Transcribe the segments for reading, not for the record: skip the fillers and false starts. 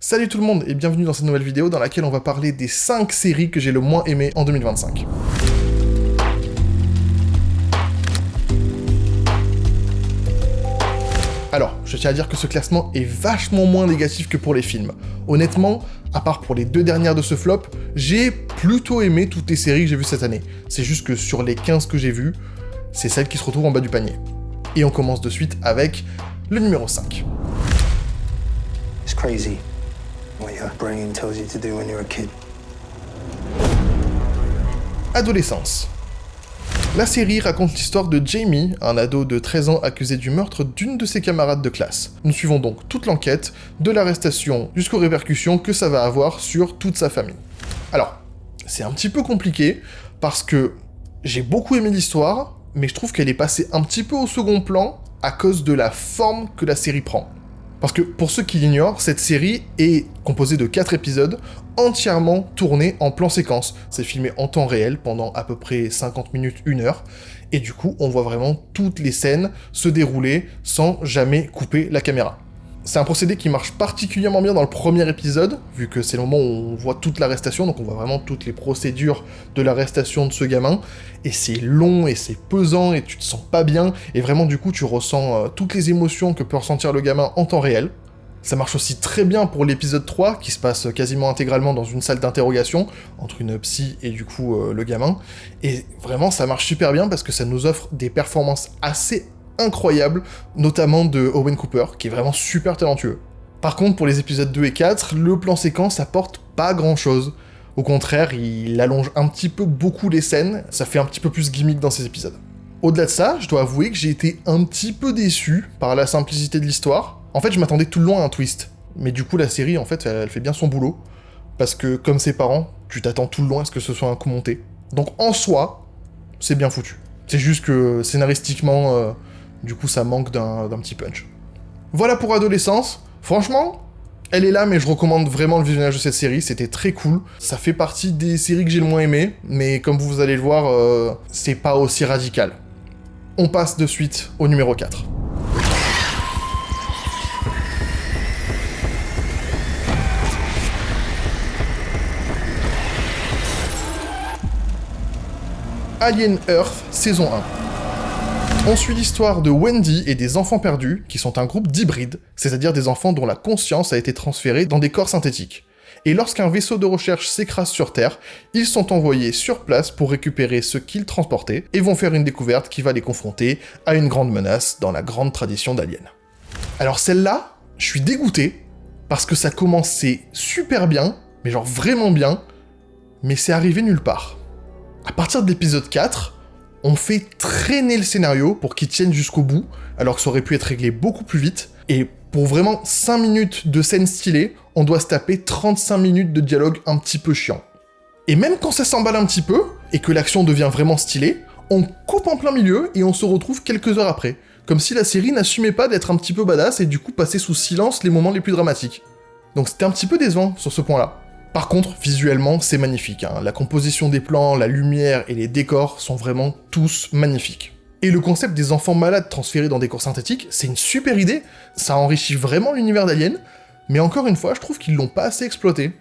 Salut tout le monde et bienvenue dans cette nouvelle vidéo dans laquelle on va parler des 5 séries que j'ai le moins aimées en 2025. Alors, je tiens à dire que ce classement est vachement moins négatif que pour les films. Honnêtement, à part pour les 2 dernières de ce flop, j'ai plutôt aimé toutes les séries que j'ai vues cette année. C'est juste que sur les 15 que j'ai vues, c'est celle qui se retrouve en bas du panier. Et on commence de suite avec le numéro 5. It's crazy what your brain tells you to do when you're a kid. Adolescence. La série raconte l'histoire de Jamie, un ado de 13 ans accusé du meurtre d'une de ses camarades de classe. Nous suivons donc toute l'enquête, de l'arrestation jusqu'aux répercussions que ça va avoir sur toute sa famille. Alors, c'est un petit peu compliqué, parce que j'ai beaucoup aimé l'histoire, mais je trouve qu'elle est passée un petit peu au second plan à cause de la forme que la série prend. Parce que, pour ceux qui l'ignorent, cette série est composée de 4 épisodes entièrement tournés en plan séquence. C'est filmé en temps réel pendant à peu près 50 minutes, 1 heure, et du coup, on voit vraiment toutes les scènes se dérouler sans jamais couper la caméra. C'est un procédé qui marche particulièrement bien dans le premier épisode, vu que c'est le moment où on voit toute l'arrestation, donc on voit vraiment toutes les procédures de l'arrestation de ce gamin, et c'est long, et c'est pesant, et tu te sens pas bien, et vraiment du coup tu ressens toutes les émotions que peut ressentir le gamin en temps réel. Ça marche aussi très bien pour l'épisode 3, qui se passe quasiment intégralement dans une salle d'interrogation, entre une psy et du coup le gamin, et vraiment ça marche super bien parce que ça nous offre des performances assez incroyable, notamment de Owen Cooper, qui est vraiment super talentueux. Par contre, pour les épisodes 2 et 4, le plan séquence apporte pas grand-chose. Au contraire, il allonge un petit peu beaucoup les scènes, ça fait un petit peu plus gimmick dans ces épisodes. Au-delà de ça, je dois avouer que j'ai été un petit peu déçu par la simplicité de l'histoire. En fait, je m'attendais tout le long à un twist. Mais du coup, la série, en fait, elle fait bien son boulot. Parce que, comme ses parents, tu t'attends tout le long à ce que ce soit un coup monté. Donc, en soi, c'est bien foutu. C'est juste que, scénaristiquement, du coup, ça manque d'un petit punch. Voilà pour Adolescence. Franchement, elle est là, mais je recommande vraiment le visionnage de cette série. C'était très cool. Ça fait partie des séries que j'ai le moins aimées, mais comme vous allez le voir, c'est pas aussi radical. On passe de suite au numéro 4. Alien Earth, saison 1. On suit l'histoire de Wendy et des enfants perdus, qui sont un groupe d'hybrides, c'est-à-dire des enfants dont la conscience a été transférée dans des corps synthétiques. Et lorsqu'un vaisseau de recherche s'écrase sur Terre, ils sont envoyés sur place pour récupérer ce qu'ils transportaient, et vont faire une découverte qui va les confronter à une grande menace dans la grande tradition d'Alien. Alors celle-là, je suis dégoûté, parce que ça commençait super bien, mais genre vraiment bien, mais c'est arrivé nulle part. À partir de l'épisode 4, on fait traîner le scénario pour qu'il tienne jusqu'au bout, alors que ça aurait pu être réglé beaucoup plus vite, et pour vraiment 5 minutes de scène stylée, on doit se taper 35 minutes de dialogue un petit peu chiant. Et même quand ça s'emballe un petit peu, et que l'action devient vraiment stylée, on coupe en plein milieu et on se retrouve quelques heures après, comme si la série n'assumait pas d'être un petit peu badass et du coup passait sous silence les moments les plus dramatiques. Donc c'était un petit peu décevant sur ce point-là. Par contre, visuellement, c'est magnifique, hein. La composition des plans, la lumière et les décors sont vraiment tous magnifiques. Et le concept des enfants malades transférés dans des corps synthétiques, c'est une super idée, ça enrichit vraiment l'univers d'Alien, mais encore une fois, je trouve qu'ils l'ont pas assez exploité.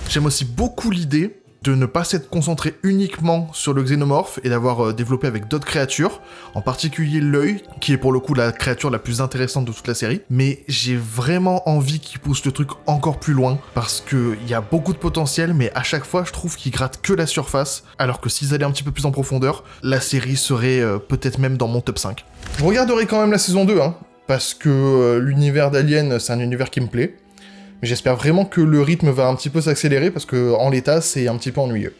J'aime aussi beaucoup l'idée de ne pas s'être concentré uniquement sur le xénomorphe et d'avoir développé avec d'autres créatures, en particulier l'œil, qui est pour le coup la créature la plus intéressante de toute la série, mais j'ai vraiment envie qu'ils poussent le truc encore plus loin, parce qu'il y a beaucoup de potentiel, mais à chaque fois je trouve qu'ils grattent que la surface, alors que s'ils allaient un petit peu plus en profondeur, la série serait peut-être même dans mon top 5. Je regarderai quand même la saison 2, hein, parce que l'univers d'Alien, c'est un univers qui me plaît, mais j'espère vraiment que le rythme va un petit peu s'accélérer, parce que en l'état, c'est un petit peu ennuyeux.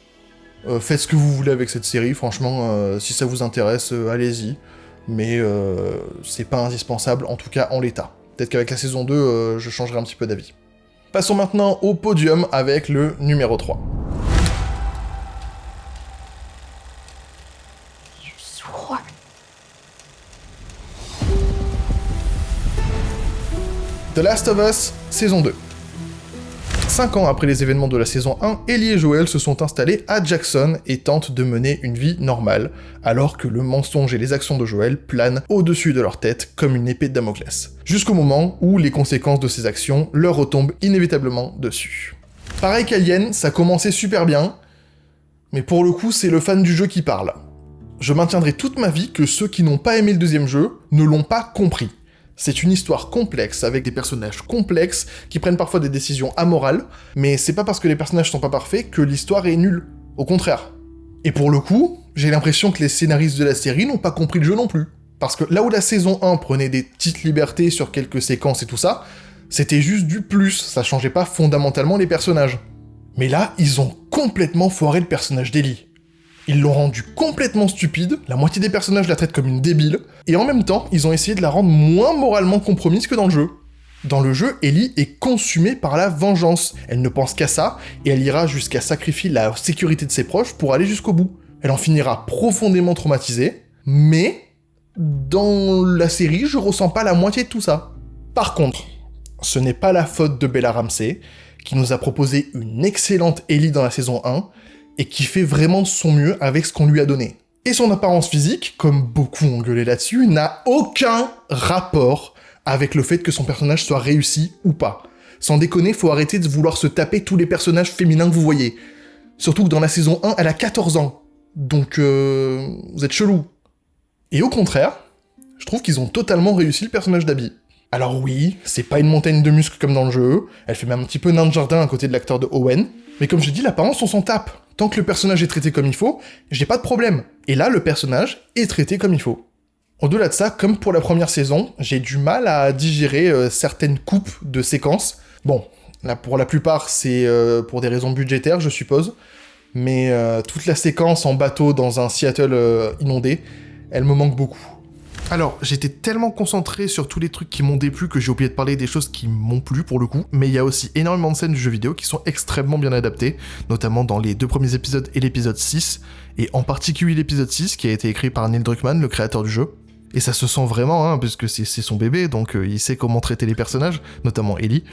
Faites ce que vous voulez avec cette série, franchement, si ça vous intéresse, allez-y. Mais c'est pas indispensable, en tout cas en l'état. Peut-être qu'avec la saison 2, je changerai un petit peu d'avis. Passons maintenant au podium avec le numéro 3. The Last of Us, saison 2. 5 ans après les événements de la saison 1, Ellie et Joel se sont installés à Jackson et tentent de mener une vie normale, alors que le mensonge et les actions de Joel planent au-dessus de leur tête comme une épée de Damoclès. Jusqu'au moment où les conséquences de ces actions leur retombent inévitablement dessus. Pareil qu'Alien, ça commençait super bien, mais pour le coup c'est le fan du jeu qui parle. Je maintiendrai toute ma vie que ceux qui n'ont pas aimé le deuxième jeu ne l'ont pas compris. C'est une histoire complexe, avec des personnages complexes, qui prennent parfois des décisions amorales, mais c'est pas parce que les personnages sont pas parfaits que l'histoire est nulle. Au contraire. Et pour le coup, j'ai l'impression que les scénaristes de la série n'ont pas compris le jeu non plus. Parce que là où la saison 1 prenait des petites libertés sur quelques séquences et tout ça, c'était juste du plus, ça changeait pas fondamentalement les personnages. Mais là, ils ont complètement foiré le personnage d'Ellie. Ils l'ont rendue complètement stupide, la moitié des personnages la traitent comme une débile, et en même temps, ils ont essayé de la rendre moins moralement compromise que dans le jeu. Dans le jeu, Ellie est consumée par la vengeance, elle ne pense qu'à ça, et elle ira jusqu'à sacrifier la sécurité de ses proches pour aller jusqu'au bout. Elle en finira profondément traumatisée, mais dans la série, je ressens pas la moitié de tout ça. Par contre, ce n'est pas la faute de Bella Ramsey, qui nous a proposé une excellente Ellie dans la saison 1, et qui fait vraiment son mieux avec ce qu'on lui a donné. Et son apparence physique, comme beaucoup ont gueulé là-dessus, n'a aucun rapport avec le fait que son personnage soit réussi ou pas. Sans déconner, faut arrêter de vouloir se taper tous les personnages féminins que vous voyez. Surtout que dans la saison 1, elle a 14 ans. Donc vous êtes chelou. Et au contraire, je trouve qu'ils ont totalement réussi le personnage d'Abby. Alors oui, c'est pas une montagne de muscles comme dans le jeu, elle fait même un petit peu nain de jardin à côté de l'acteur de Owen, mais comme je dis, l'apparence on s'en tape. Tant que le personnage est traité comme il faut, j'ai pas de problème. Et là, le personnage est traité comme il faut. Au-delà de ça, comme pour la première saison, j'ai du mal à digérer certaines coupes de séquences. Bon, là pour la plupart, c'est pour des raisons budgétaires, je suppose, mais toute la séquence en bateau dans un Seattle inondé, elle me manque beaucoup. Alors, j'étais tellement concentré sur tous les trucs qui m'ont déplu que j'ai oublié de parler des choses qui m'ont plu pour le coup, mais il y a aussi énormément de scènes du jeu vidéo qui sont extrêmement bien adaptées, notamment dans les 2 premiers épisodes et l'épisode 6, et en particulier l'épisode 6 qui a été écrit par Neil Druckmann, le créateur du jeu. Et ça se sent vraiment, hein, puisque c'est son bébé, donc il sait comment traiter les personnages, notamment Ellie.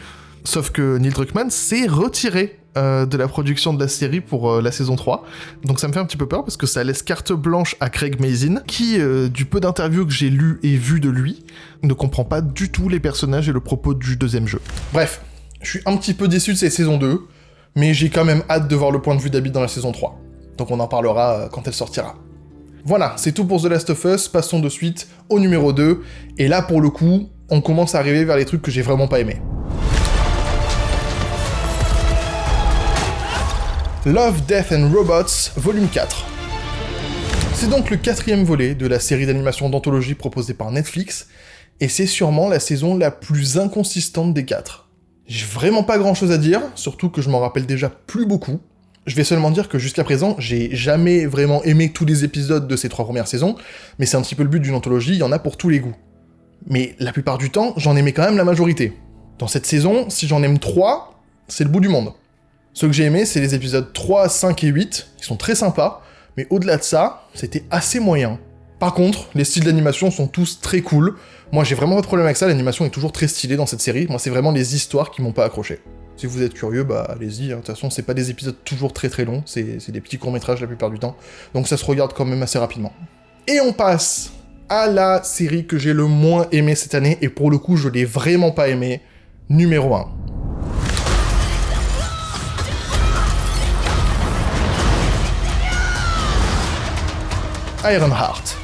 Sauf que Neil Druckmann s'est retiré de la production de la série pour la saison 3. Donc ça me fait un petit peu peur parce que ça laisse carte blanche à Craig Mazin, qui, du peu d'interviews que j'ai lues et vues de lui, ne comprend pas du tout les personnages et le propos du deuxième jeu. Bref, je suis un petit peu déçu de cette saison 2, mais j'ai quand même hâte de voir le point de vue d'Abby dans la saison 3. Donc on en parlera quand elle sortira. Voilà, c'est tout pour The Last of Us, passons de suite au numéro 2, et là pour le coup, on commence à arriver vers les trucs que j'ai vraiment pas aimés. Love, Death and Robots, volume 4. C'est donc le 4e volet de la série d'animation d'anthologie proposée par Netflix, et c'est sûrement la saison la plus inconsistante des 4. J'ai vraiment pas grand chose à dire, surtout que je m'en rappelle déjà plus beaucoup. Je vais seulement dire que jusqu'à présent, j'ai jamais vraiment aimé tous les épisodes de ces 3 premières saisons, mais c'est un petit peu le but d'une anthologie, il y en a pour tous les goûts. Mais la plupart du temps, j'en aimais quand même la majorité. Dans cette saison, si j'en aime 3, c'est le bout du monde. Ceux que j'ai aimés, c'est les épisodes 3, 5 et 8, qui sont très sympas, mais au-delà de ça, c'était assez moyen. Par contre, les styles d'animation sont tous très cool. Moi, j'ai vraiment pas de problème avec ça, l'animation est toujours très stylée dans cette série. Moi, c'est vraiment les histoires qui m'ont pas accroché. Si vous êtes curieux, bah allez-y, de toute façon, c'est pas des épisodes toujours très très longs, c'est des petits courts-métrages la plupart du temps, donc ça se regarde quand même assez rapidement. Et on passe à la série que j'ai le moins aimée cette année, et pour le coup, je l'ai vraiment pas aimée, numéro 1. Ironheart.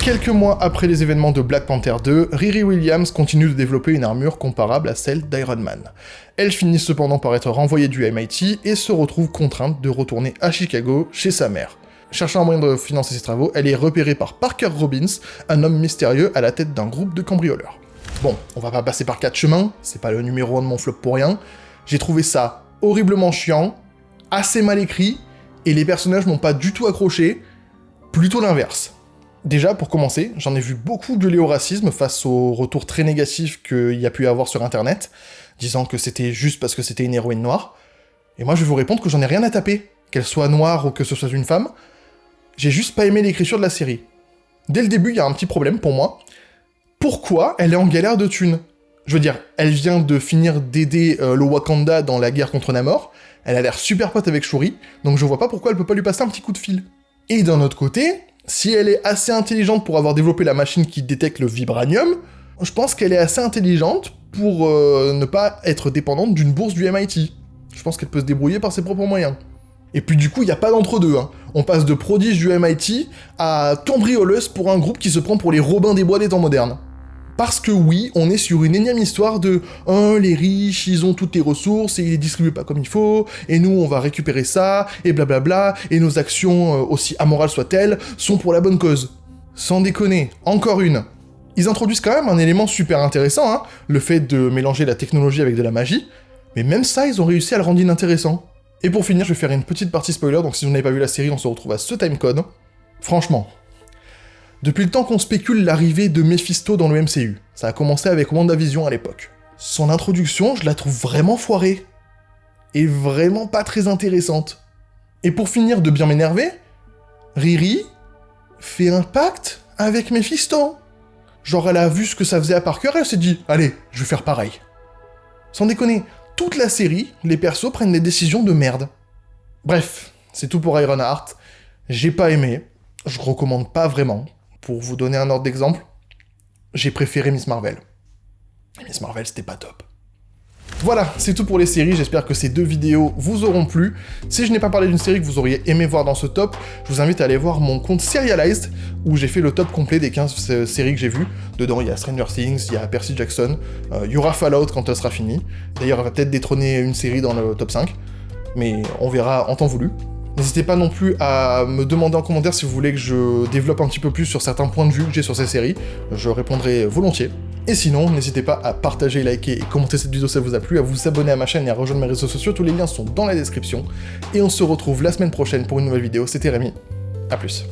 Quelques mois après les événements de Black Panther 2, Riri Williams continue de développer une armure comparable à celle d'Iron Man. Elle finit cependant par être renvoyée du MIT et se retrouve contrainte de retourner à Chicago chez sa mère. Cherchant un moyen de financer ses travaux, elle est repérée par Parker Robbins, un homme mystérieux à la tête d'un groupe de cambrioleurs. Bon, on va pas passer par 4 chemins, c'est pas le numéro 1 de mon flop pour rien. J'ai trouvé ça horriblement chiant, assez mal écrit, et les personnages m'ont pas du tout accroché, plutôt l'inverse. Déjà, pour commencer, j'en ai vu beaucoup gueuler au racisme face aux retours très négatifs qu'il y a pu y avoir sur internet, disant que c'était juste parce que c'était une héroïne noire, et moi je vais vous répondre que j'en ai rien à taper, qu'elle soit noire ou que ce soit une femme, j'ai juste pas aimé l'écriture de la série. Dès le début, il y a un petit problème pour moi. Pourquoi elle est en galère de thunes ? Je veux dire, elle vient de finir d'aider le Wakanda dans la guerre contre Namor, elle a l'air super pote avec Shuri, donc je vois pas pourquoi elle peut pas lui passer un petit coup de fil. Et d'un autre côté, si elle est assez intelligente pour avoir développé la machine qui détecte le vibranium, je pense qu'elle est assez intelligente pour ne pas être dépendante d'une bourse du MIT. Je pense qu'elle peut se débrouiller par ses propres moyens. Et puis du coup, il n'y a pas d'entre-deux, hein. On passe de prodige du MIT à cambrioleuse pour un groupe qui se prend pour les Robins des Bois des temps modernes. Parce que oui, on est sur une énième histoire de « Oh, les riches, ils ont toutes les ressources et ils les distribuent pas comme il faut, et nous, on va récupérer ça, et blablabla, et nos actions, aussi amorales soient-elles, sont pour la bonne cause. » Sans déconner, encore une. Ils introduisent quand même un élément super intéressant, hein, le fait de mélanger la technologie avec de la magie, mais même ça, ils ont réussi à le rendre inintéressant. Et pour finir, je vais faire une petite partie spoiler, donc si vous n'avez pas vu la série, on se retrouve à ce timecode. Franchement, depuis le temps qu'on spécule l'arrivée de Mephisto dans le MCU, ça a commencé avec WandaVision à l'époque. Son introduction, je la trouve vraiment foirée. Et vraiment pas très intéressante. Et pour finir de bien m'énerver, Riri fait un pacte avec Mephisto. Genre elle a vu ce que ça faisait à Parker, elle s'est dit « Allez, je vais faire pareil ». Sans déconner, toute la série, les persos prennent des décisions de merde. Bref, c'est tout pour Ironheart. J'ai pas aimé, je recommande pas vraiment. Pour vous donner un ordre d'exemple, j'ai préféré Miss Marvel. Miss Marvel, c'était pas top. Voilà, c'est tout pour les séries, j'espère que ces 2 vidéos vous auront plu. Si je n'ai pas parlé d'une série que vous auriez aimé voir dans ce top, je vous invite à aller voir mon compte Serialized, où j'ai fait le top complet des 15 séries que j'ai vues. Dedans, il y a Stranger Things, il y a Percy Jackson, il y aura Fallout quand elle sera finie. D'ailleurs, elle va peut-être détrôner une série dans le top 5, mais on verra en temps voulu. N'hésitez pas non plus à me demander en commentaire si vous voulez que je développe un petit peu plus sur certains points de vue que j'ai sur ces séries, je répondrai volontiers. Et sinon, n'hésitez pas à partager, liker et commenter cette vidéo si ça vous a plu, à vous abonner à ma chaîne et à rejoindre mes réseaux sociaux, tous les liens sont dans la description. Et on se retrouve la semaine prochaine pour une nouvelle vidéo, c'était Rémi, à plus.